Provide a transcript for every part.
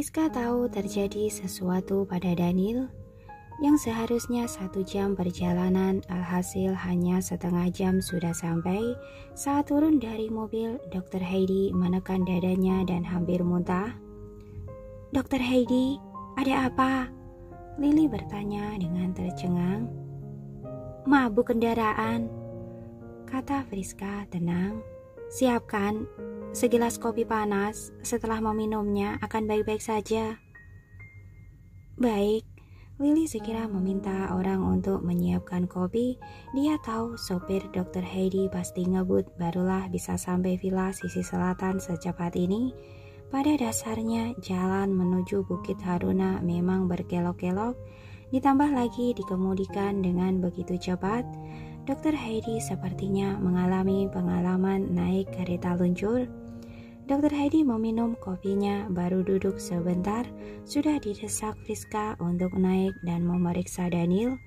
Friska tahu terjadi sesuatu pada Daniel yang seharusnya 1 jam perjalanan, alhasil hanya setengah jam sudah sampai. Saat turun dari mobil, Dr. Heidi menekan dadanya dan hampir muntah. "Dr. Heidi, ada apa?" Lily bertanya dengan tercengang. "Mabuk kendaraan," kata Friska tenang. "Siapkan segelas kopi panas, setelah meminumnya akan baik-baik saja." "Baik." Lily segera meminta orang untuk menyiapkan kopi. Dia tahu sopir Dr. Heidi pasti ngebut barulah bisa sampai villa sisi selatan secepat ini. Pada dasarnya jalan menuju Bukit Haruna memang berkelok-kelok, ditambah lagi dikemudikan dengan begitu cepat. Dr. Heidi sepertinya mengalami pengalaman naik kereta luncur. Dr. Heidi meminum kopinya, baru duduk sebentar, sudah didesak Friska untuk naik dan memeriksa Daniel.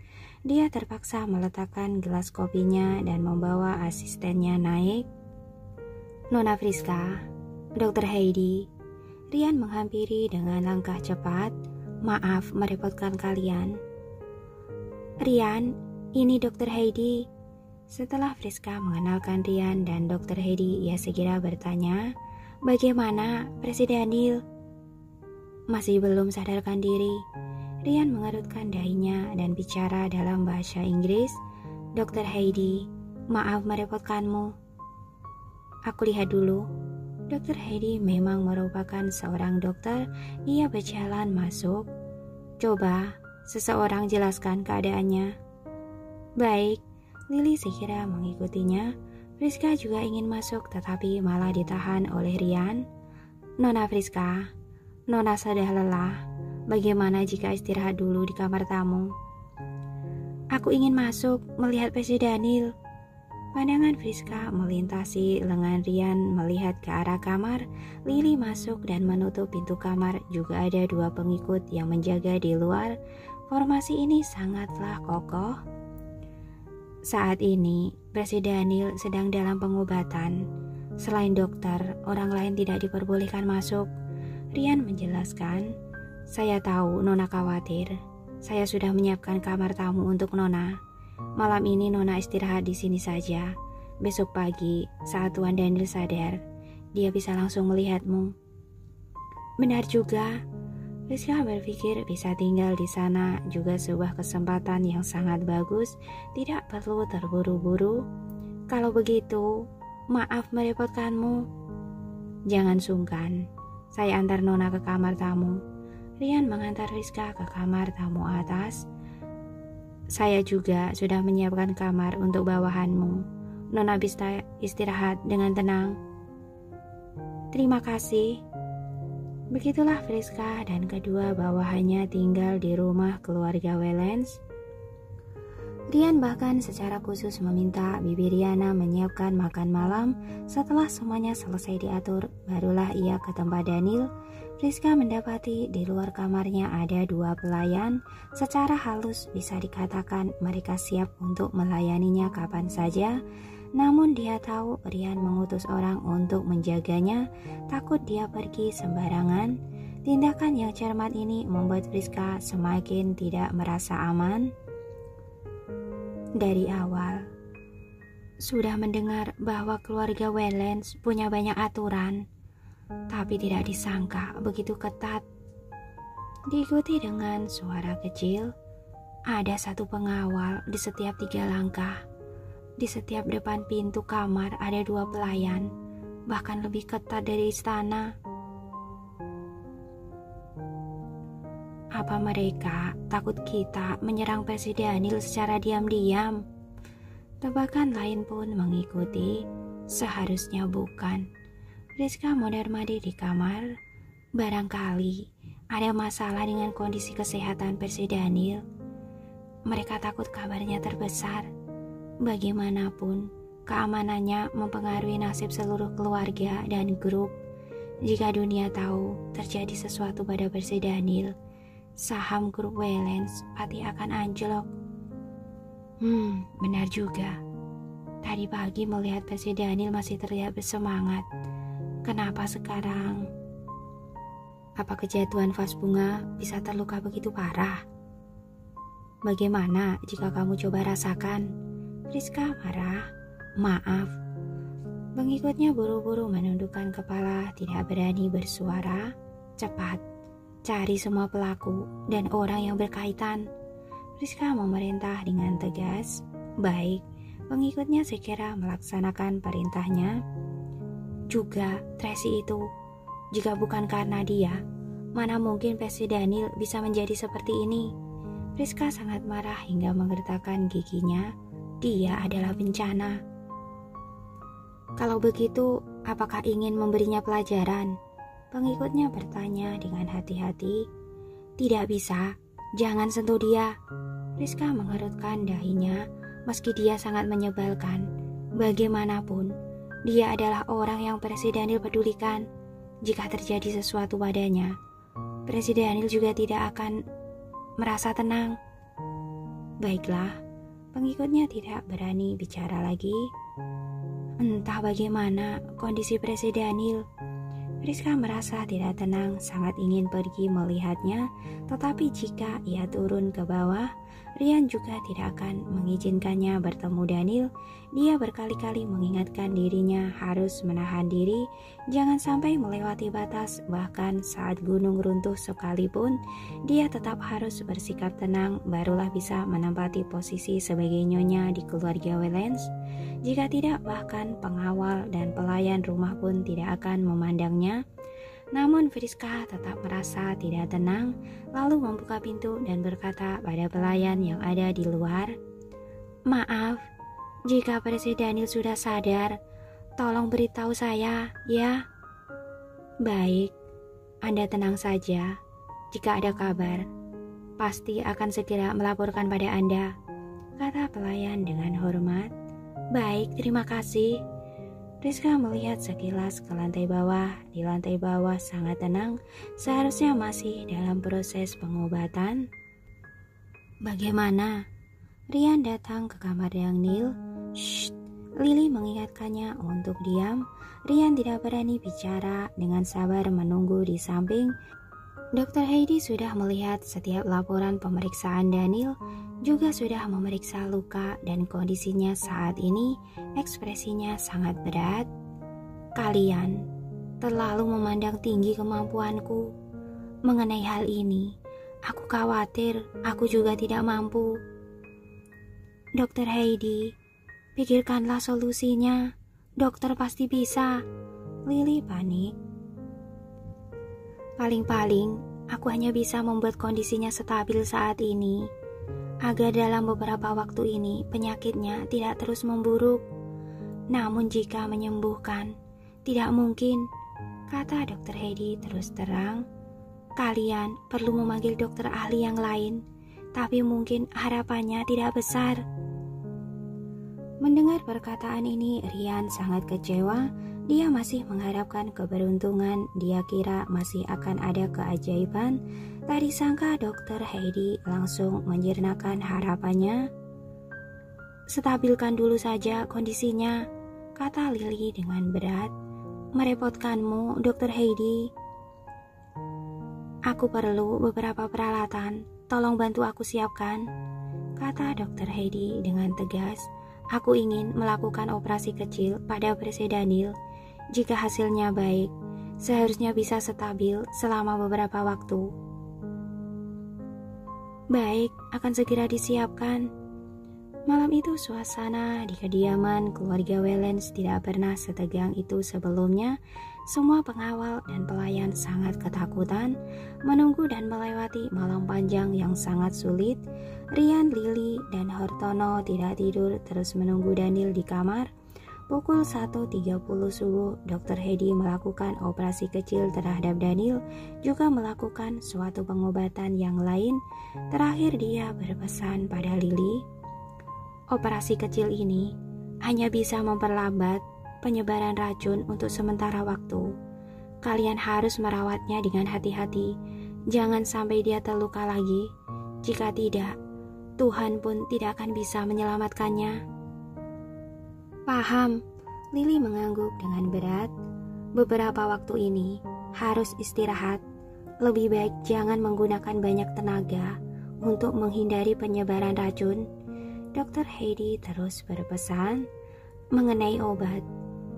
Dia terpaksa meletakkan gelas kopinya dan membawa asistennya naik. "Nona Friska, Dr. Heidi." Rian menghampiri dengan langkah cepat. "Maaf merepotkan kalian." "Rian, ini Dr. Heidi." Setelah Friska mengenalkan Rian dan Dr. Heidi, ia segera bertanya, "Bagaimana Presiden Daniel?" "Masih belum sadarkan diri." Rian mengerutkan dahinya dan bicara dalam bahasa Inggris. "Dr. Heidi, maaf merepotkanmu." "Aku lihat dulu." Dr. Heidi memang merupakan seorang dokter. Ia berjalan masuk. "Coba seseorang jelaskan keadaannya." "Baik." Lily segera mengikutinya. Friska juga ingin masuk tetapi malah ditahan oleh Rian. "Nona Friska, Nona sudah lelah. Bagaimana jika istirahat dulu di kamar tamu?" "Aku ingin masuk melihat Presiden Daniel." Pandangan Friska melintasi lengan Rian melihat ke arah kamar. Lily masuk dan menutup pintu kamar. Juga ada 2 pengikut yang menjaga di luar. Formasi ini sangatlah kokoh. Saat ini, Presiden Daniel sedang dalam pengobatan. Selain dokter, orang lain tidak diperbolehkan masuk. Rian menjelaskan. "Saya tahu Nona khawatir. Saya sudah menyiapkan kamar tamu untuk Nona. Malam ini Nona istirahat di sini saja. Besok pagi, saat Tuan Daniel sadar, dia bisa langsung melihatmu." "Benar juga." Friska berpikir bisa tinggal di sana juga sebuah kesempatan yang sangat bagus, tidak perlu terburu-buru. "Kalau begitu, maaf merepotkanmu." "Jangan sungkan, saya antar Nona ke kamar tamu." Rian mengantar Friska ke kamar tamu atas. "Saya juga sudah menyiapkan kamar untuk bawahanmu. Nona bisa istirahat dengan tenang." "Terima kasih." Begitulah Friska dan kedua bawahannya tinggal di rumah keluarga Wellens. Rian bahkan secara khusus meminta Bibi Riana menyiapkan makan malam. Setelah semuanya selesai diatur, barulah ia ke tempat Daniel. Friska mendapati di luar kamarnya ada 2 pelayan. Secara halus bisa dikatakan mereka siap untuk melayaninya kapan saja. Namun dia tahu Rian mengutus orang untuk menjaganya, takut dia pergi sembarangan. Tindakan yang cermat ini membuat Friska semakin tidak merasa aman. Dari awal, sudah mendengar bahwa keluarga Wellens punya banyak aturan, tapi tidak disangka begitu ketat. Diikuti dengan suara kecil, ada 1 pengawal di setiap 3 langkah. Di setiap depan pintu kamar ada 2 pelayan, bahkan lebih ketat dari istana. Apa mereka takut kita menyerang Presiden Daniel secara diam-diam? Tebakan lain pun mengikuti. Seharusnya bukan. Friska mondar-mandir di kamar. Barangkali ada masalah dengan kondisi kesehatan Presiden Daniel. Mereka takut kabarnya terbesar. Bagaimanapun, keamanannya mempengaruhi nasib seluruh keluarga dan grup. Jika dunia tahu terjadi sesuatu pada Presiden Daniel, saham grup Wellens pasti akan anjlok. Benar juga. Tadi pagi melihat Presiden Daniel masih terlihat bersemangat. Kenapa sekarang? Apa kejatuhan vas bunga bisa terluka begitu parah? Bagaimana jika kamu coba rasakan? Priska marah. Maaf. Pengikutnya buru-buru menundukkan kepala, tidak berani bersuara. Cepat, cari semua pelaku dan orang yang berkaitan. Priska memerintah dengan tegas. Baik, pengikutnya segera melaksanakan perintahnya. Juga Tracy itu, jika bukan karena dia, mana mungkin Percy Daniel bisa menjadi seperti ini. Priska sangat marah hingga menggertakkan giginya. Dia adalah bencana. Kalau begitu, apakah ingin memberinya pelajaran? Pengikutnya bertanya dengan hati-hati. Tidak bisa, jangan sentuh dia. Priska mengerutkan dahinya, meski dia sangat menyebalkan. Bagaimanapun, dia adalah orang yang Percy Daniel pedulikan. Jika terjadi sesuatu padanya, Percy Daniel juga tidak akan merasa tenang. Baiklah, pengikutnya tidak berani bicara lagi. Entah bagaimana kondisi Percy Daniel. Priska merasa tidak tenang, sangat ingin pergi melihatnya, tetapi jika ia turun ke bawah, Rian juga tidak akan mengizinkannya bertemu Daniel. Dia berkali-kali mengingatkan dirinya harus menahan diri, jangan sampai melewati batas. Bahkan saat gunung runtuh sekalipun, dia tetap harus bersikap tenang, barulah bisa menempati posisi sebagai nyonya di keluarga Wellens. Jika tidak, bahkan pengawal dan pelayan rumah pun tidak akan memandangnya. Namun Priska tetap merasa tidak tenang, lalu membuka pintu dan berkata pada pelayan yang ada di luar, "Maaf, jika Percy Daniel sudah sadar, tolong beritahu saya, ya." "Baik, Anda tenang saja. Jika ada kabar, pasti akan segera melaporkan pada Anda," kata pelayan dengan hormat. "Baik, terima kasih." Priska melihat sekilas ke lantai bawah. Di lantai bawah sangat tenang, seharusnya masih dalam proses pengobatan. "Bagaimana?" Rian datang ke kamar Daniel. "Shh," Lily mengingatkannya untuk diam. Rian tidak berani bicara, dengan sabar menunggu di samping. Dr. Heidi sudah melihat setiap laporan pemeriksaan Daniel, juga sudah memeriksa luka dan kondisinya saat ini, ekspresinya sangat berat. "Kalian terlalu memandang tinggi kemampuanku. Mengenai hal ini, aku khawatir aku juga tidak mampu." "Dr. Heidi, pikirkanlah solusinya. Dokter pasti bisa." Lily panik. "Paling-paling aku hanya bisa membuat kondisinya stabil saat ini, agar dalam beberapa waktu ini penyakitnya tidak terus memburuk. Namun jika menyembuhkan, tidak mungkin," kata Dr. Heidi terus terang. "Kalian perlu memanggil dokter ahli yang lain, tapi mungkin harapannya tidak besar." Mendengar perkataan ini, Rian sangat kecewa. Dia masih mengharapkan keberuntungan, dia kira masih akan ada keajaiban. Tak disangka Dr. Heidi langsung menyirnakan harapannya. "Stabilkan dulu saja kondisinya," kata Lily dengan berat. "Merepotkanmu, Dr. Heidi." "Aku perlu beberapa peralatan, tolong bantu aku siapkan," kata Dr. Heidi dengan tegas. "Aku ingin melakukan operasi kecil pada Percy Daniel. Jika hasilnya baik, seharusnya bisa stabil selama beberapa waktu." "Baik, akan segera disiapkan." Malam itu suasana di kediaman keluarga Wellens tidak pernah setegang itu sebelumnya. Semua pengawal dan pelayan sangat ketakutan, menunggu dan melewati malam panjang yang sangat sulit. Rian, Lily, dan Hartono tidak tidur, terus menunggu Daniel di kamar. Pukul 1.30 subuh, Dr. Heidi melakukan operasi kecil terhadap Daniel, juga melakukan suatu pengobatan yang lain. Terakhir dia berpesan pada Lily, "Operasi kecil ini hanya bisa memperlambat penyebaran racun untuk sementara waktu. Kalian harus merawatnya dengan hati-hati. Jangan sampai dia terluka lagi. Jika tidak, Tuhan pun tidak akan bisa menyelamatkannya." "Paham." Lily mengangguk dengan berat. "Beberapa waktu ini harus istirahat. Lebih baik jangan menggunakan banyak tenaga untuk menghindari penyebaran racun. Dr. Heidi terus berpesan mengenai obat.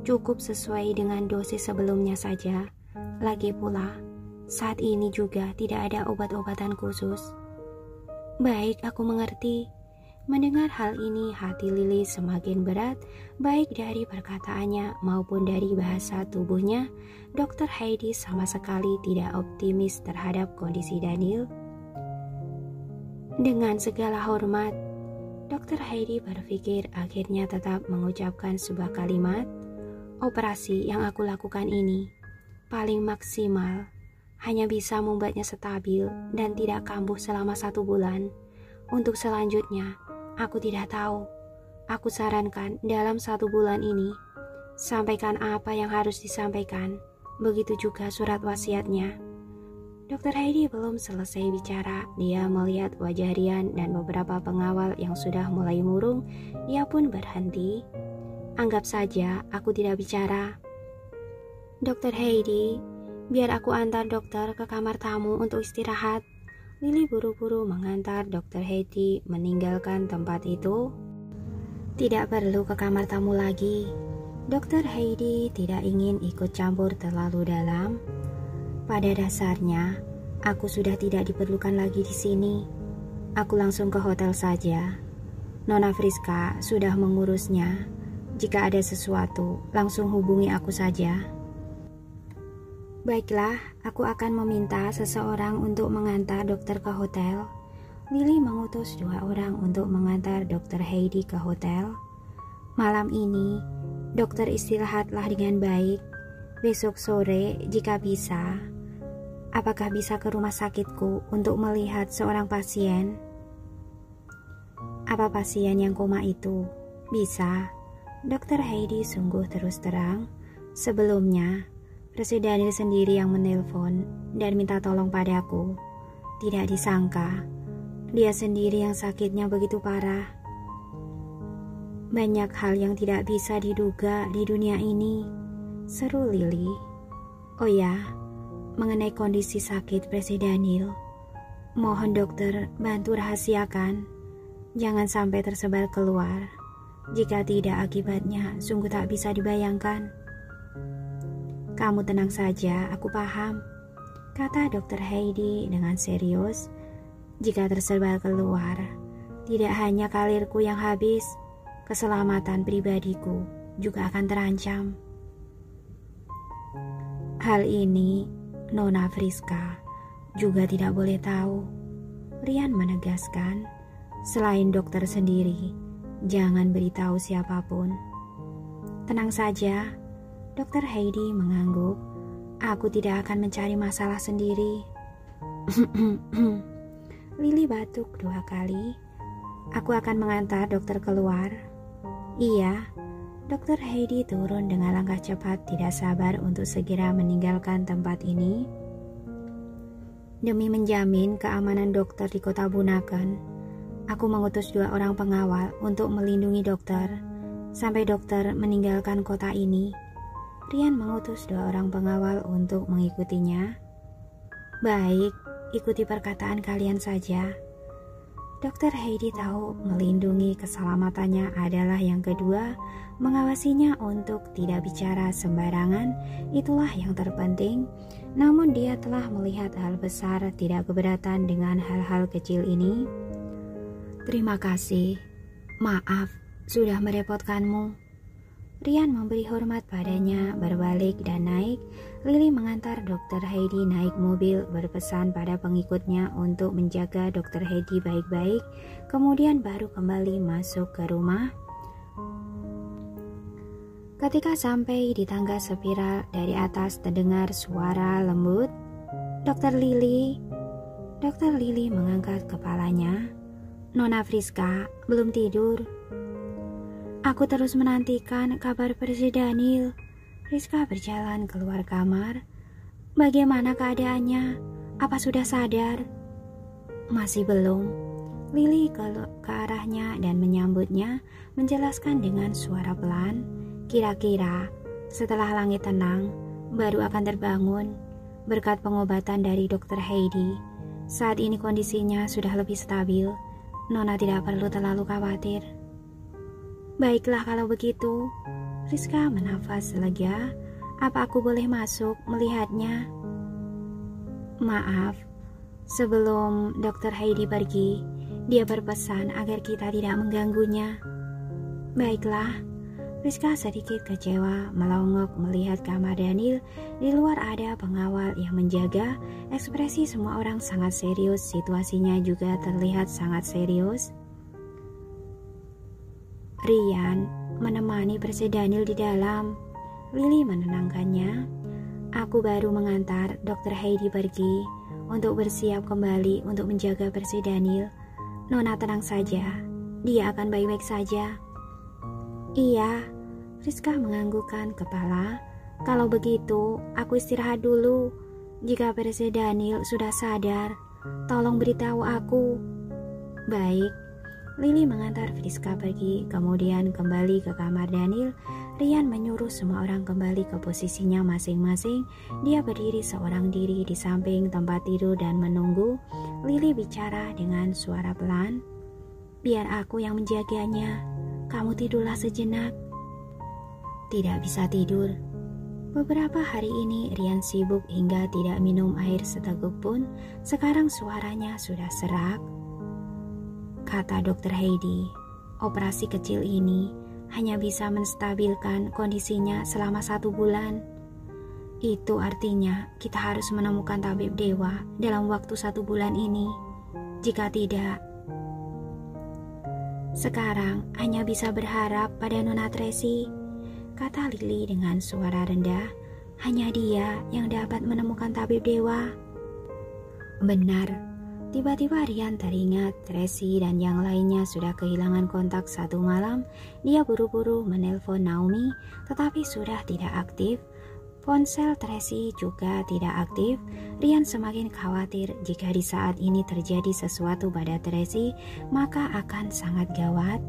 Cukup sesuai dengan dosis sebelumnya saja. Lagi pula, saat ini juga tidak ada obat-obatan khusus. Baik, aku mengerti. Mendengar hal ini, hati Lily semakin berat, baik dari perkataannya maupun dari bahasa tubuhnya. Dr. Heidi sama sekali tidak optimis terhadap kondisi Daniel. Dengan segala hormat, Dr. Heidi berpikir akhirnya tetap mengucapkan sebuah kalimat. Operasi yang aku lakukan ini paling maksimal hanya bisa membuatnya stabil dan tidak kambuh selama 1 bulan. Untuk selanjutnya, aku tidak tahu. Aku sarankan dalam 1 bulan ini, sampaikan apa yang harus disampaikan. Begitu juga surat wasiatnya. Dr. Heidi belum selesai bicara. Dia melihat wajah Rian dan beberapa pengawal yang sudah mulai murung. Ia pun berhenti. Anggap saja aku tidak bicara. Dr. Heidi, biar aku antar dokter ke kamar tamu untuk istirahat. Lily buru-buru mengantar Dr. Heidi meninggalkan tempat itu. Tidak perlu ke kamar tamu lagi. Dr. Heidi tidak ingin ikut campur terlalu dalam. Pada dasarnya, aku sudah tidak diperlukan lagi di sini. Aku langsung ke hotel saja. Nona Friska sudah mengurusnya. Jika ada sesuatu, langsung hubungi aku saja. Baiklah, aku akan meminta seseorang untuk mengantar dokter ke hotel. Lily mengutus 2 orang untuk mengantar Dr. Heidi ke hotel. Malam ini, dokter istirahatlah dengan baik. Besok sore, jika bisa, apakah bisa ke rumah sakitku untuk melihat seorang pasien? Apa pasien yang koma itu? Bisa. Dr. Heidi sungguh terus terang. Sebelumnya, Presiden Daniel sendiri yang menelpon dan minta tolong padaku. Tidak disangka, dia sendiri yang sakitnya begitu parah. Banyak hal yang tidak bisa diduga di dunia ini, seru Lily. Oh ya, mengenai kondisi sakit Presiden Daniel, mohon dokter bantu rahasiakan. Jangan sampai tersebar keluar. Jika tidak, akibatnya sungguh tak bisa dibayangkan. Kamu tenang saja, aku paham, kata Dr. Heidi dengan serius. Jika tersebar keluar, tidak hanya karirku yang habis, keselamatan pribadiku juga akan terancam. Hal ini Nona Friska juga tidak boleh tahu. Rian menegaskan, selain dokter sendiri, jangan beritahu siapapun. Tenang saja, Dr. Heidi mengangguk. Aku tidak akan mencari masalah sendiri. Lily batuk 2 kali. Aku akan mengantar dokter keluar. Iya. Dr. Heidi turun dengan langkah cepat, tidak sabar untuk segera meninggalkan tempat ini. Demi menjamin keamanan dokter di kota Bunaken, aku mengutus 2 orang pengawal untuk melindungi dokter sampai dokter meninggalkan kota ini. Rian mengutus 2 orang pengawal untuk mengikutinya. Baik, ikuti perkataan kalian saja. Dr. Heidi tahu melindungi keselamatannya adalah yang kedua, mengawasinya untuk tidak bicara sembarangan, itulah yang terpenting. Namun dia telah melihat hal besar, tidak keberatan dengan hal-hal kecil ini. Terima kasih, maaf sudah merepotkanmu. Rian memberi hormat padanya, berbalik dan naik. Lily mengantar Dr. Heidi naik mobil, berpesan pada pengikutnya untuk menjaga Dr. Heidi baik-baik, kemudian baru kembali masuk ke rumah. Ketika sampai di tangga spiral, dari atas terdengar suara lembut. Dr. Lily mengangkat kepalanya. Nona Friska, belum tidur? Aku terus menantikan kabar Presiden Daniel. Friska berjalan keluar kamar. Bagaimana keadaannya? Apa sudah sadar? Masih belum. Lily ke arahnya dan menyambutnya, menjelaskan dengan suara pelan. Kira-kira setelah langit tenang, baru akan terbangun. Berkat pengobatan dari Dokter Heidi, saat ini kondisinya sudah lebih stabil. Nona tidak perlu terlalu khawatir. Baiklah kalau begitu. Friska menafas lega. Apa aku boleh masuk melihatnya? Maaf, sebelum Dokter Heidi pergi, dia berpesan agar kita tidak mengganggunya. Baiklah. Friska sedikit kecewa melongok melihat kamar Daniel. Di luar ada pengawal yang menjaga. Ekspresi semua orang sangat serius. Situasinya juga terlihat sangat serius. Rian menemani Persi Daniel di dalam. Lily menenangkannya. Aku baru mengantar Dokter Heidi pergi untuk bersiap kembali untuk menjaga Persi Daniel. Nona tenang saja, dia akan baik-baik saja. Iya, Friska menganggukkan kepala. Kalau begitu, aku istirahat dulu. Jika Persi Daniel sudah sadar, tolong beritahu aku. Baik. Lily mengantar Friska pergi, kemudian kembali ke kamar Daniel. Rian menyuruh semua orang kembali ke posisinya masing-masing. Dia berdiri seorang diri di samping tempat tidur dan menunggu. Lily bicara dengan suara pelan. Biar aku yang menjaganya. Kamu tidurlah sejenak. Tidak bisa tidur. Beberapa hari ini Rian sibuk hingga tidak minum air seteguk pun. Sekarang suaranya sudah serak. Kata Dokter Heidi, operasi kecil ini hanya bisa menstabilkan kondisinya selama 1 bulan. Itu artinya kita harus menemukan tabib dewa dalam waktu 1 bulan ini. Jika tidak, sekarang hanya bisa berharap pada Nona Tracy, kata Lily dengan suara rendah. Hanya dia yang dapat menemukan tabib dewa. Benar. Tiba-tiba Rian teringat Tracy dan yang lainnya sudah kehilangan kontak 1 malam. Dia buru-buru menelpon Naomi, tetapi sudah tidak aktif. Ponsel Tracy juga tidak aktif. Rian semakin khawatir jika di saat ini terjadi sesuatu pada Tracy, maka akan sangat gawat.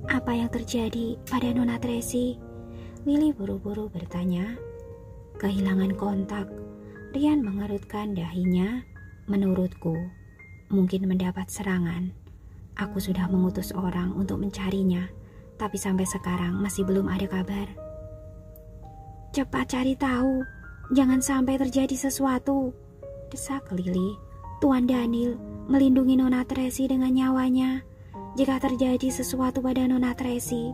Apa yang terjadi pada Nona Tracy? Lily buru-buru bertanya. Kehilangan kontak. Rian mengerutkan dahinya. Menurutku, mungkin mendapat serangan. Aku sudah mengutus orang untuk mencarinya, tapi sampai sekarang masih belum ada kabar. Cepat cari tahu, jangan sampai terjadi sesuatu, desak Lily. Tuan Daniel melindungi Nona Tracy dengan nyawanya. Jika terjadi sesuatu pada Nona Tracy,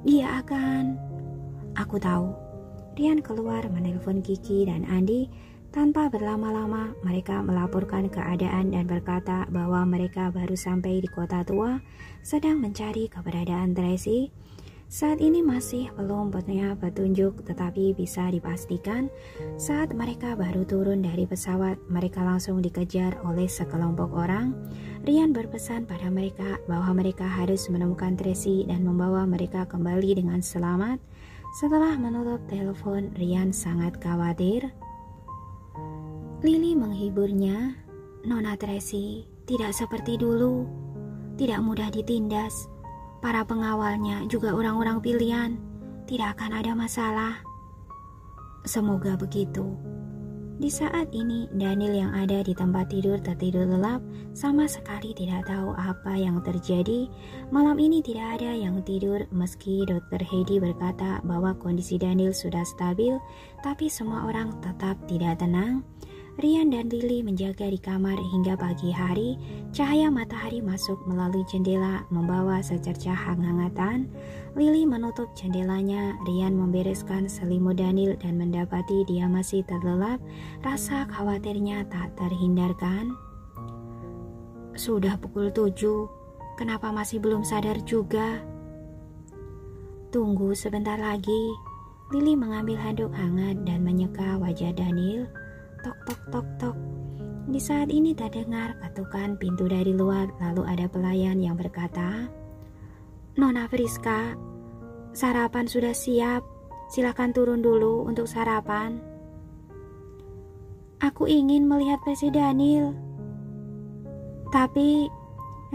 dia akan... Aku tahu. Rian keluar menelpon Kiki dan Andi. Tanpa berlama-lama, mereka melaporkan keadaan dan berkata bahwa mereka baru sampai di kota tua, sedang mencari keberadaan Tracy. Saat ini masih belum punya petunjuk, tetapi bisa dipastikan saat mereka baru turun dari pesawat, mereka langsung dikejar oleh sekelompok orang. Rian berpesan pada mereka bahwa mereka harus menemukan Tracy dan membawa mereka kembali dengan selamat. Setelah menutup telepon, Rian sangat khawatir. Lily menghiburnya. Nona Tracy tidak seperti dulu, tidak mudah ditindas. Para pengawalnya juga orang-orang pilihan. Tidak akan ada masalah. Semoga begitu. Di saat ini, Daniel yang ada di tempat tidur tertidur lelap, sama sekali tidak tahu apa yang terjadi. Malam ini tidak ada yang tidur meski Dokter Heidi berkata bahwa kondisi Daniel sudah stabil, tapi semua orang tetap tidak tenang. Rian dan Lily menjaga di kamar hingga pagi hari. Cahaya matahari masuk melalui jendela membawa secercah hangat-hangatan. Lily menutup jendelanya. Rian membereskan selimut Daniel dan mendapati dia masih terlelap. Rasa khawatirnya tak terhindarkan. Sudah pukul 7. Kenapa masih belum sadar juga? Tunggu sebentar lagi. Lily mengambil handuk hangat dan menyeka wajah Daniel. Tok tok tok tok. Di saat ini terdengar ketukan pintu dari luar, lalu ada pelayan yang berkata, Nona Friska, sarapan sudah siap. Silakan turun dulu untuk sarapan. Aku ingin melihat Persi Daniel. Tapi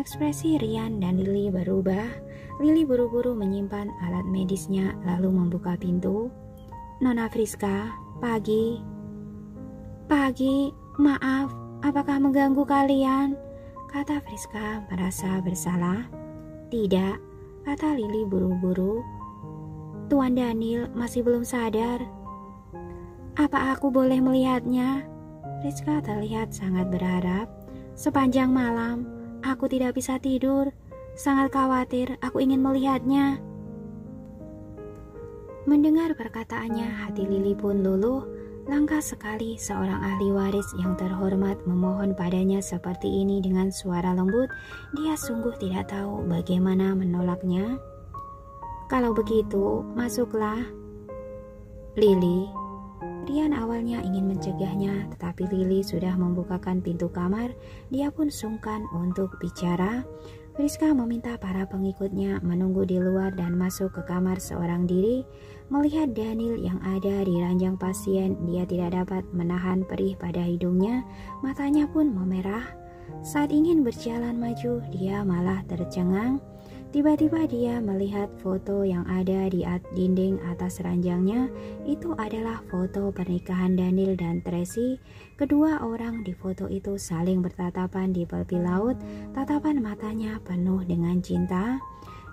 ekspresi Rian dan Lily berubah. Lily buru-buru menyimpan alat medisnya lalu membuka pintu. Nona Friska, pagi. Pagi, maaf, apakah mengganggu kalian? Kata Friska merasa bersalah. Tidak, kata Lily buru-buru. Tuan Daniel masih belum sadar. Apa aku boleh melihatnya? Friska terlihat sangat berharap. Sepanjang malam, aku tidak bisa tidur. Sangat khawatir, aku ingin melihatnya. Mendengar perkataannya, hati Lily pun luluh. Langka sekali seorang ahli waris yang terhormat memohon padanya seperti ini dengan suara lembut. Dia sungguh tidak tahu bagaimana menolaknya. Kalau begitu, masuklah. Lily. Rian awalnya ingin mencegahnya, tetapi Lily sudah membukakan pintu kamar. Dia pun sungkan untuk bicara. Friska meminta para pengikutnya menunggu di luar dan masuk ke kamar seorang diri. Melihat Daniel yang ada di ranjang pasien, dia tidak dapat menahan perih pada hidungnya. Matanya pun memerah. Saat ingin berjalan maju, dia malah tercengang. Tiba-tiba dia melihat foto yang ada di dinding atas ranjangnya. Itu adalah foto pernikahan Daniel dan Tracy. Kedua orang di foto itu saling bertatapan di tepi laut. Tatapan matanya penuh dengan cinta.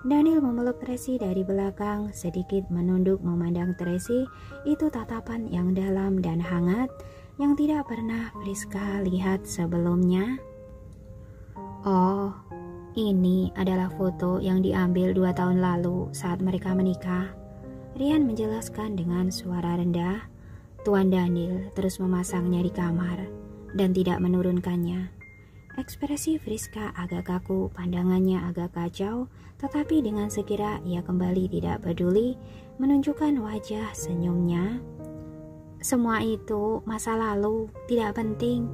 Daniel memeluk Tracy dari belakang, sedikit menunduk memandang Tracy. Itu tatapan yang dalam dan hangat yang tidak pernah Friska lihat sebelumnya. Oh, ini adalah foto yang diambil 2 tahun lalu saat mereka menikah. Rian menjelaskan dengan suara rendah. Tuan Daniel terus memasangnya di kamar dan tidak menurunkannya. Ekspresi Friska agak kaku, pandangannya agak kacau, tetapi dengan segera ia kembali tidak peduli, menunjukkan wajah senyumnya. Semua itu masa lalu, tidak penting.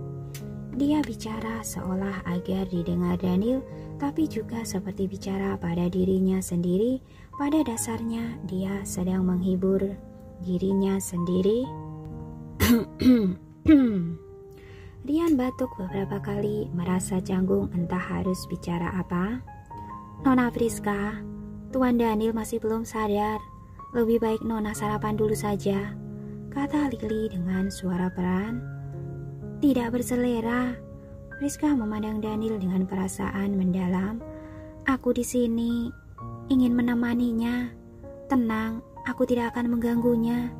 Dia bicara seolah agar didengar Daniel, tapi juga seperti bicara pada dirinya sendiri. Pada dasarnya dia sedang menghibur dirinya sendiri. Rian batuk beberapa kali, merasa canggung entah harus bicara apa. Nona Friska, Tuan Daniel masih belum sadar. Lebih baik Nona sarapan dulu saja, kata Lily dengan suara peran. Tidak berselera. Friska memandang Daniel dengan perasaan mendalam. Aku di sini ingin menemaninya. Tenang, aku tidak akan mengganggunya.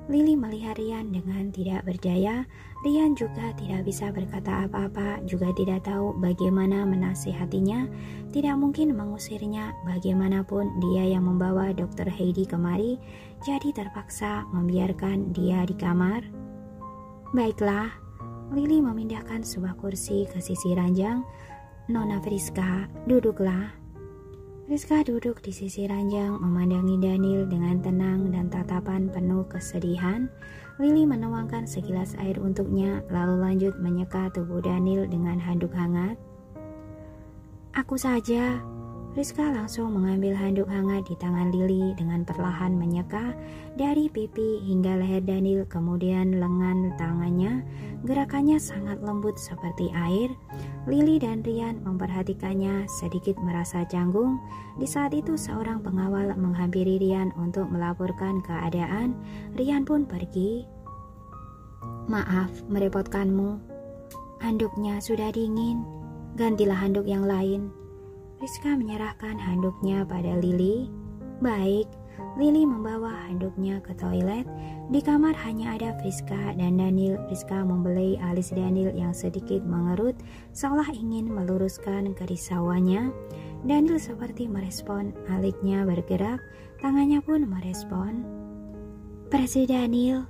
Lily melihat Rian dengan tidak berdaya. Rian juga tidak bisa berkata apa-apa, juga tidak tahu bagaimana menasihatinya. Tidak mungkin mengusirnya, bagaimanapun dia yang membawa Dr. Heidi kemari, jadi terpaksa membiarkan dia di kamar. Baiklah, Lily memindahkan sebuah kursi ke sisi ranjang. Nona Friska, duduklah. Friska duduk di sisi ranjang memandangi Daniel dengan tenang dan tatapan penuh kesedihan. Lily menuangkan segelas air untuknya, lalu lanjut menyeka tubuh Daniel dengan handuk hangat. Aku saja. Friska langsung mengambil handuk hangat di tangan Lily dengan perlahan menyeka dari pipi hingga leher Daniel, kemudian lengan tangannya. Gerakannya sangat lembut seperti air. Lily dan Rian memperhatikannya, sedikit merasa canggung. Di saat itu seorang pengawal menghampiri Rian untuk melaporkan keadaan. Rian pun pergi. Maaf merepotkanmu. Handuknya sudah dingin. Gantilah handuk yang lain. Friska menyerahkan handuknya pada Lily. Baik, Lily membawa handuknya ke toilet. Di kamar hanya ada Friska dan Daniel. Friska membelai alis Daniel yang sedikit mengerut, seolah ingin meluruskan kerisauannya. Daniel seperti merespon, alisnya bergerak, tangannya pun merespon. Presiden Daniel.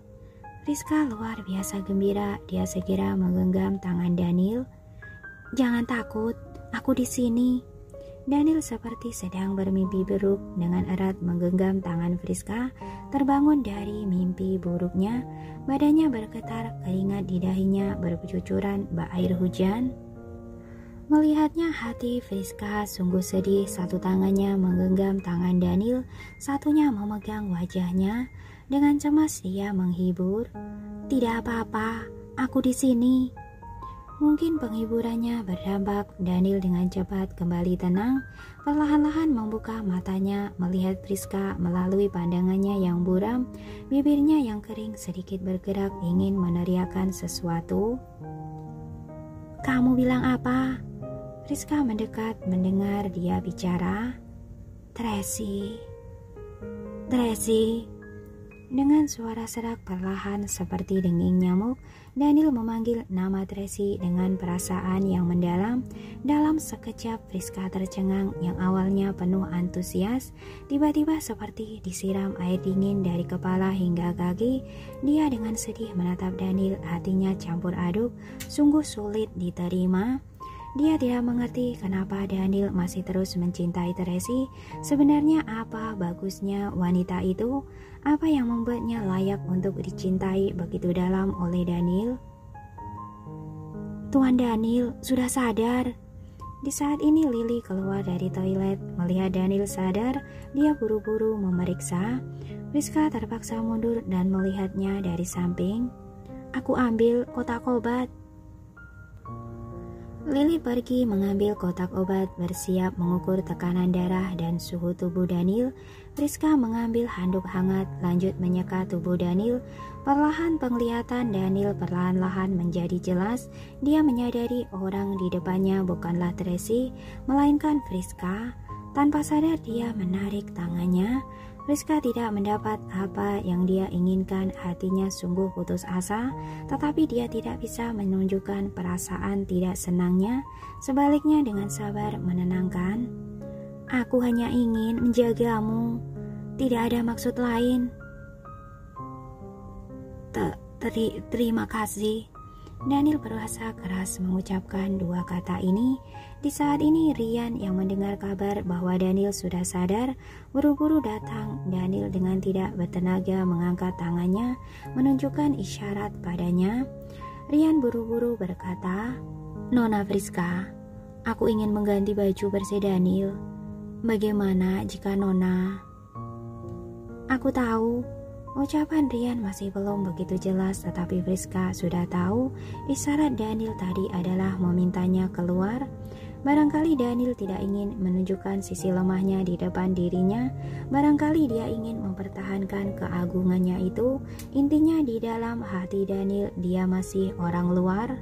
Friska luar biasa gembira. Dia segera menggenggam tangan Daniel. Jangan takut, aku di sini. Daniel seperti sedang bermimpi buruk, dengan erat menggenggam tangan Friska. Terbangun dari mimpi buruknya, badannya bergetar, keringat di dahinya bercucuran bak air hujan. Melihatnya hati Friska sungguh sedih. Satu tangannya menggenggam tangan Daniel, satunya memegang wajahnya. Dengan cemas dia menghibur. Tidak apa-apa, aku di sini. Mungkin penghiburannya berdampak. Daniel dengan cepat kembali tenang, perlahan-lahan membuka matanya melihat Priska melalui pandangannya yang buram, bibirnya yang kering sedikit bergerak ingin meneriakkan sesuatu. "Kamu bilang apa?" Priska mendekat mendengar dia bicara. Tracy. Dengan suara serak perlahan seperti denging nyamuk, Daniel memanggil nama Tracy dengan perasaan yang mendalam. Dalam sekejap Priska tercengang yang awalnya penuh antusias, tiba-tiba seperti disiram air dingin dari kepala hingga kaki. Dia dengan sedih menatap Daniel, hatinya campur aduk, sungguh sulit diterima. Dia tidak mengerti kenapa Daniel masih terus mencintai Tracy. Sebenarnya apa bagusnya wanita itu? Apa yang membuatnya layak untuk dicintai begitu dalam oleh Daniel? "Tuan Daniel sudah sadar." Di saat ini Lily keluar dari toilet. Melihat Daniel sadar, dia buru-buru memeriksa. Priska terpaksa mundur dan melihatnya dari samping. "Aku ambil kotak obat." Lily pergi mengambil kotak obat, bersiap mengukur tekanan darah dan suhu tubuh Daniel. Priska mengambil handuk hangat, lanjut menyeka tubuh Daniel. Perlahan penglihatan Daniel perlahan-lahan menjadi jelas. Dia menyadari orang di depannya bukanlah Tracy, melainkan Priska. Tanpa sadar dia menarik tangannya. Priska tidak mendapat apa yang dia inginkan, hatinya sungguh putus asa, tetapi dia tidak bisa menunjukkan perasaan tidak senangnya. Sebaliknya dengan sabar menenangkan, "Aku hanya ingin menjagamu, tidak ada maksud lain." Terima kasih." Daniel berusaha keras mengucapkan dua kata ini. Di saat ini Ryan yang mendengar kabar bahwa Daniel sudah sadar buru-buru datang. Daniel dengan tidak bertenaga mengangkat tangannya menunjukkan isyarat padanya. Ryan buru-buru berkata, "Nona Priska, aku ingin mengganti baju bersih Daniel. Bagaimana jika Nona?" "Aku tahu." Ucapan Ryan masih belum begitu jelas, tetapi Priska sudah tahu isyarat Daniel tadi adalah memintanya keluar. Barangkali Daniel tidak ingin menunjukkan sisi lemahnya di depan dirinya. Barangkali dia ingin mempertahankan keagungannya itu. Intinya di dalam hati Daniel dia masih orang luar.